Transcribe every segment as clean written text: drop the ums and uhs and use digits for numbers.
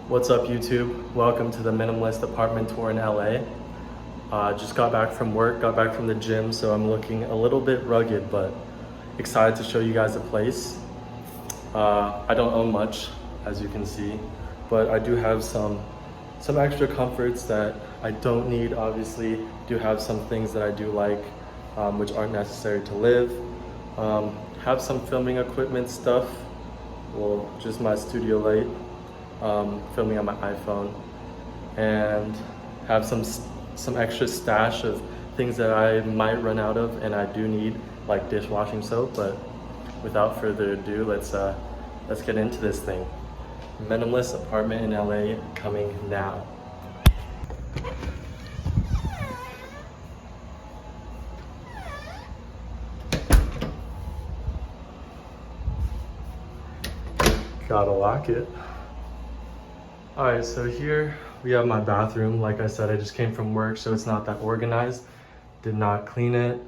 What's up, YouTube? Welcome to the Minimalist apartment tour in LA. Just got back from work, got back from the gym, so I'm looking a little bit rugged, but excited to show you guys the place. I don't own much, as you can see, but I do have some extra comforts that I don't need. Obviously, do have some things that I do like, which aren't necessary to live. Have some filming equipment stuff. Well, just my studio light. Filming on my iPhone, and have some extra stash of things that I might run out of and I do need, like dishwashing soap. But without further ado, let's get into this thing. Minimalist apartment in LA coming now. Gotta lock it. All right, so here we have my bathroom. Like I said, I just came from work, so it's not that organized. Did not clean it.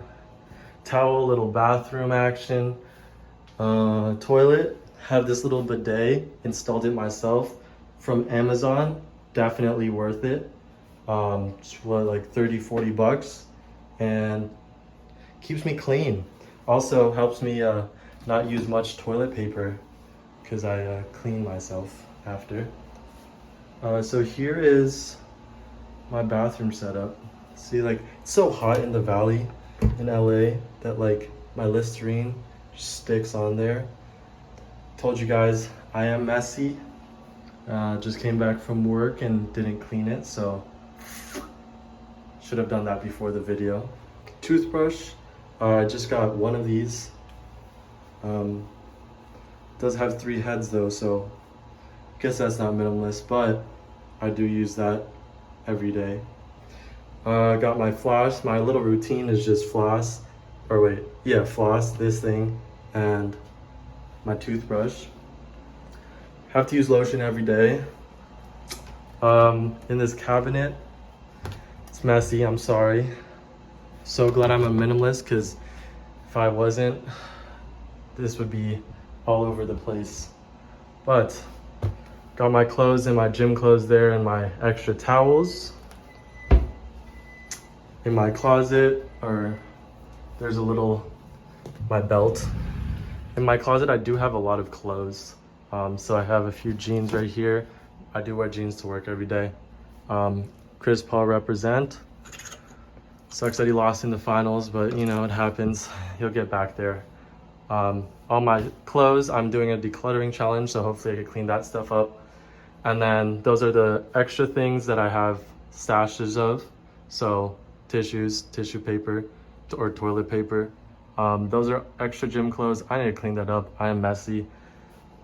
Towel, little bathroom action. Toilet, have this little bidet, installed it myself from Amazon. Definitely worth it. It's what, like 30-40 bucks, and keeps me clean. Also helps me not use much toilet paper because I clean myself after. So here is my bathroom setup. See, like, it's so hot in the valley in LA that like my Listerine just sticks on there. Told you guys I am messy. Just came back from work and didn't clean it, so should have done that before the video. Toothbrush, I just got one of these. Does have 3 heads though, so guess that's not minimalist, but I do use that every day. Got my floss. My little routine is just floss, floss, this thing, and my toothbrush. Have to use lotion every day. In this cabinet, it's messy, I'm sorry. So glad I'm a minimalist, because if I wasn't, this would be all over the place. But got my clothes and my gym clothes there, and my extra towels. In my closet, there's my belt. In my closet, I do have a lot of clothes. So I have a few jeans right here. I do wear jeans to work every day. Chris Paul represent. Sucks that he lost in the finals, but you know, it happens. He'll get back there. All my clothes, I'm doing a decluttering challenge, so hopefully I can clean that stuff up. And then those are the extra things that I have stashes of. So tissues, tissue paper, or toilet paper. Those are extra gym clothes. I need to clean that up. I am messy.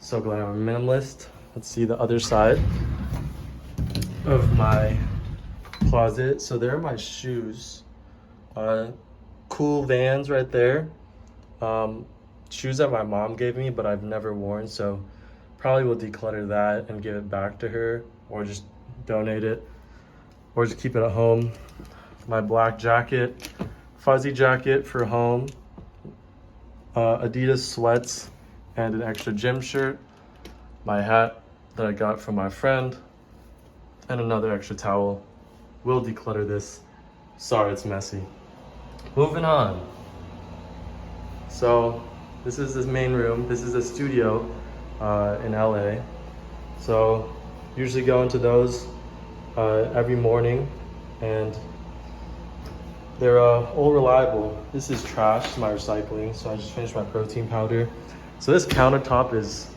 So glad I'm a minimalist. Let's see the other side of my closet. So there are my shoes. Cool Vans right there. Shoes that my mom gave me, but I've never worn, so probably will declutter that and give it back to her, or just donate it, or just keep it at home. My black jacket, fuzzy jacket for home, Adidas sweats, and an extra gym shirt, my hat that I got from my friend, and another extra towel. We'll declutter this. Sorry, it's messy. Moving on. So this is the main room. This is a studio in LA. So usually go into those every morning, and they're all reliable. This is trash, my recycling. So I just finished my protein powder. So this countertop is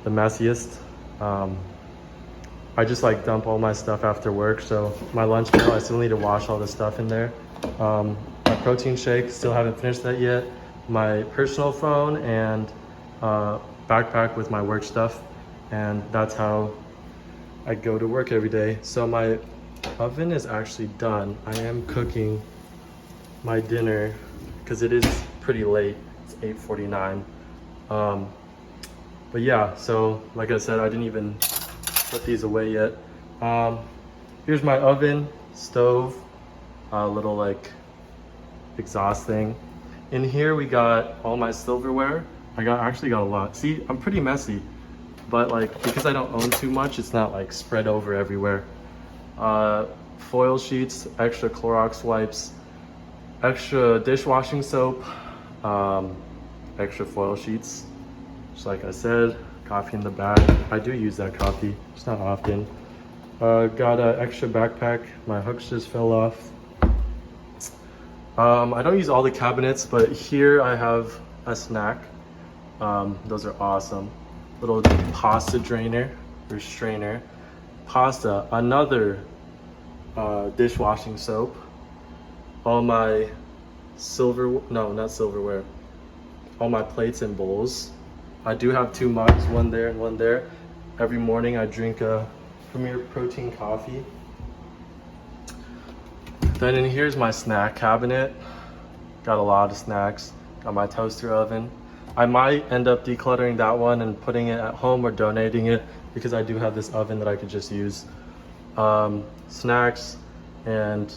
the messiest. I just like dump all my stuff after work. So my lunch meal, I still need to wash all the stuff in there. My protein shake, still haven't finished that yet. My personal phone and backpack with my work stuff, and that's how I go to work every day. So my oven is actually done. I am cooking my dinner because it is pretty late. It's 8:49. But yeah, so like I said, I didn't even put these away yet. Here's my oven, stove, little like exhaust thing. In here we got all my silverware. I actually got a lot. See, I'm pretty messy. but like because I don't own too much, it's not like spread over everywhere. Foil sheets, extra Clorox wipes, extra dishwashing soap, extra foil sheets. Just like I said, coffee in the bag. I do use that coffee, it's not often. Got an extra backpack. My hooks just fell off. I don't use all the cabinets, but here I have a snack. Those are awesome. Little pasta drainer or strainer. Pasta, another dishwashing soap. All my not silverware. All my plates and bowls. I do have 2 mugs, one there and one there. Every morning I drink a Premier protein coffee. Then in here's my snack cabinet. Got a lot of snacks. Got my toaster oven. I might end up decluttering that one and putting it at home or donating it because I do have this oven that I could just use. Snacks and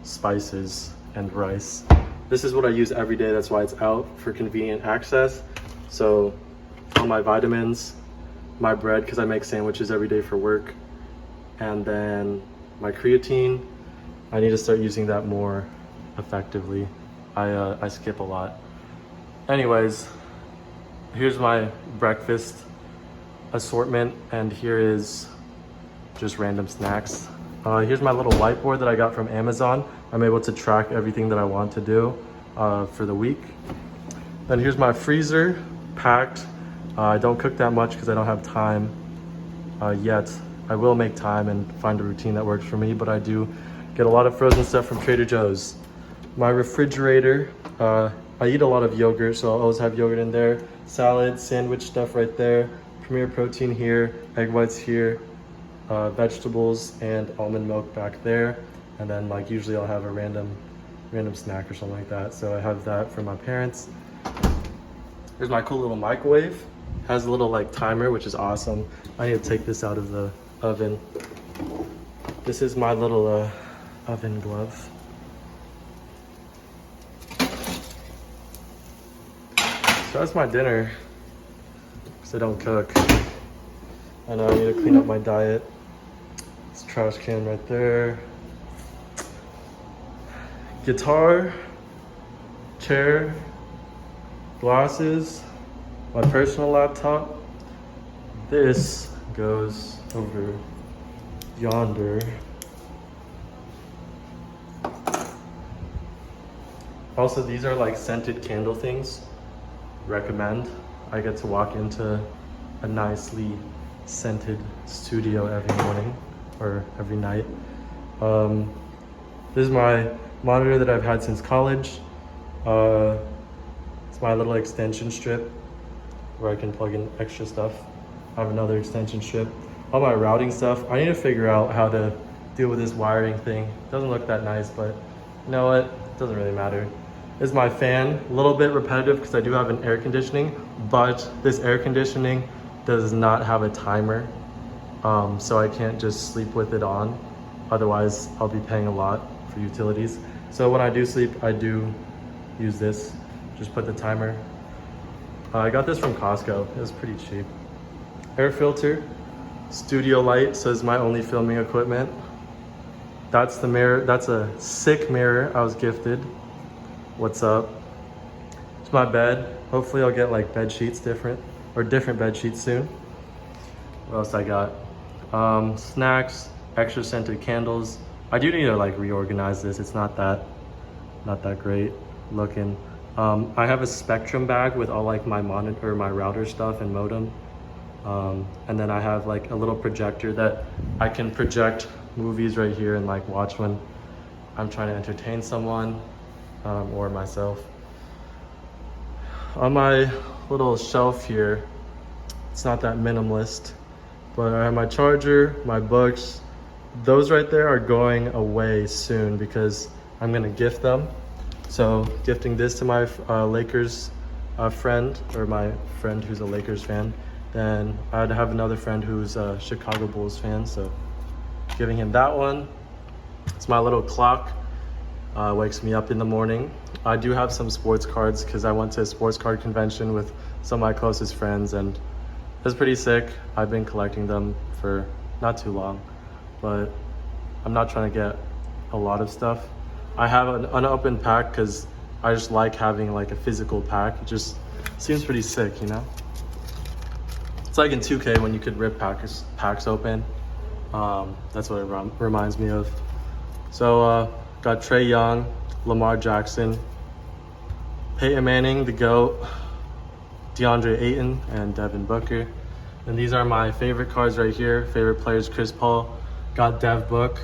spices and rice. This is what I use every day. That's why it's out for convenient access. So all my vitamins, my bread because I make sandwiches every day for work, and then my creatine. I need to start using that more effectively. I skip a lot. Anyways, here's my breakfast assortment, and here is just random snacks. Here's my little whiteboard that I got from Amazon. I'm able to track everything that I want to do for the week. Then here's my freezer, packed. I don't cook that much because I don't have time yet. I will make time and find a routine that works for me, but I do get a lot of frozen stuff from Trader Joe's. My refrigerator, I eat a lot of yogurt, so I'll always have yogurt in there. Salad, sandwich stuff right there. Premier protein here, egg whites here, vegetables and almond milk back there. And then like usually I'll have a random snack or something like that. So I have that for my parents. Here's my cool little microwave. Has a little like timer, which is awesome. I need to take this out of the oven. This is my little oven glove. So that's my dinner, because I don't cook. I know I need to clean up my diet. This trash can right there. Guitar, chair, glasses, my personal laptop. This goes over yonder. Also, these are like scented candle things. Recommend. I get to walk into a nicely scented studio every morning or every night. This is my monitor that I've had since college. It's my little extension strip where I can plug in extra stuff. I have another extension strip. All my routing stuff. I need to figure out how to deal with this wiring thing. Doesn't look that nice, but you know what? It doesn't really matter. This is my fan. A little bit repetitive because I do have an air conditioning, but this air conditioning does not have a timer. So I can't just sleep with it on. Otherwise, I'll be paying a lot for utilities. So when I do sleep, I do use this. Just put the timer. I got this from Costco. It was pretty cheap. Air filter, studio light, so it's my only filming equipment. That's the mirror. That's a sick mirror I was gifted. What's up? It's my bed. Hopefully I'll get like bed sheets different bed sheets soon. What else I got? Snacks, extra scented candles. I do need to like reorganize this. It's not that great looking. I have a Spectrum bag with all like my monitor, my router stuff and modem. And then I have like a little projector that I can project movies right here and like watch when I'm trying to entertain someone or myself. On my little shelf here, it's not that minimalist, but I have my charger, my books. Those right there are going away soon because I'm gonna gift them. So gifting this to my Lakers friend, or my friend who's a Lakers fan. Then I'd have another friend who's a Chicago Bulls fan, so giving him that one. It's my little clock. Wakes me up in the morning. I do have some sports cards because I went to a sports card convention with some of my closest friends, and It's pretty sick. I've been collecting them for not too long, but I'm not trying to get a lot of stuff. I have an unopened pack because I just like having like a physical pack. It just seems pretty sick, you know? It's like in 2K when you could rip packs open. That's what it reminds me of. So got Trae Young, Lamar Jackson, Peyton Manning, the GOAT, DeAndre Ayton, and Devin Booker. And these are my favorite cards right here. Favorite players, Chris Paul. Got Dev Book,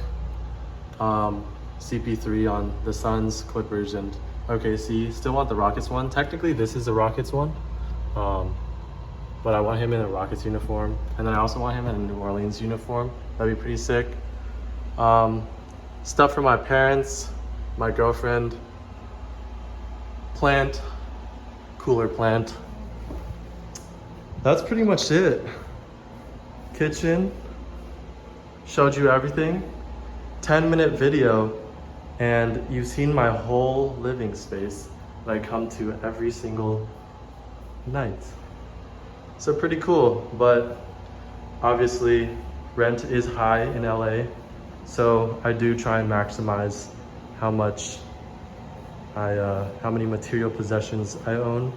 CP3 on the Suns, Clippers, and OKC. Still want the Rockets one. Technically, this is the Rockets one. But I want him in a Rockets uniform. And then I also want him in a New Orleans uniform. That'd be pretty sick. Stuff for my parents, my girlfriend, plant, cooler plant. That's pretty much it. Kitchen, showed you everything. 10-minute video, and you've seen my whole living space that I come to every single night. So pretty cool, but obviously rent is high in LA. So I do try and maximize how many material possessions I own,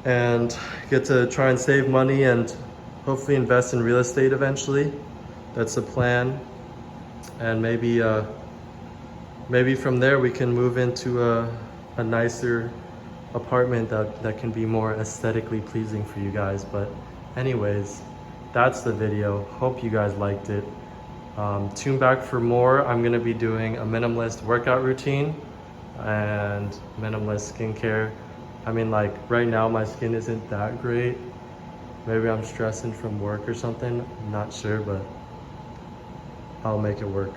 and get to try and save money and hopefully invest in real estate eventually. That's the plan. And maybe from there we can move into a nicer apartment that can be more aesthetically pleasing for you guys. But anyways, that's the video. Hope you guys liked it. Tune back for more. I'm gonna be doing a minimalist workout routine and minimalist skincare. I mean, like right now my skin isn't that great. Maybe I'm stressing from work or something, I'm not sure, but I'll make it work.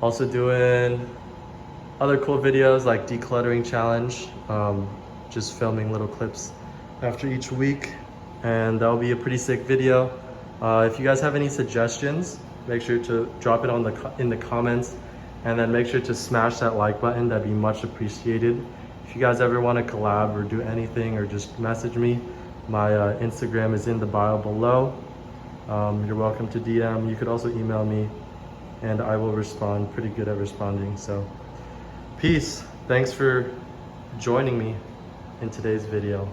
Also doing other cool videos like decluttering challenge, just filming little clips after each week, and that'll be a pretty sick video. If you guys have any suggestions, make sure to drop it in the comments, and then make sure to smash that like button. That'd be much appreciated. If you guys ever want to collab or do anything, or just message me, my Instagram is in the bio below. You're welcome to DM. You could also email me, and I will respond. Pretty good at responding. So peace. Thanks for joining me in today's video.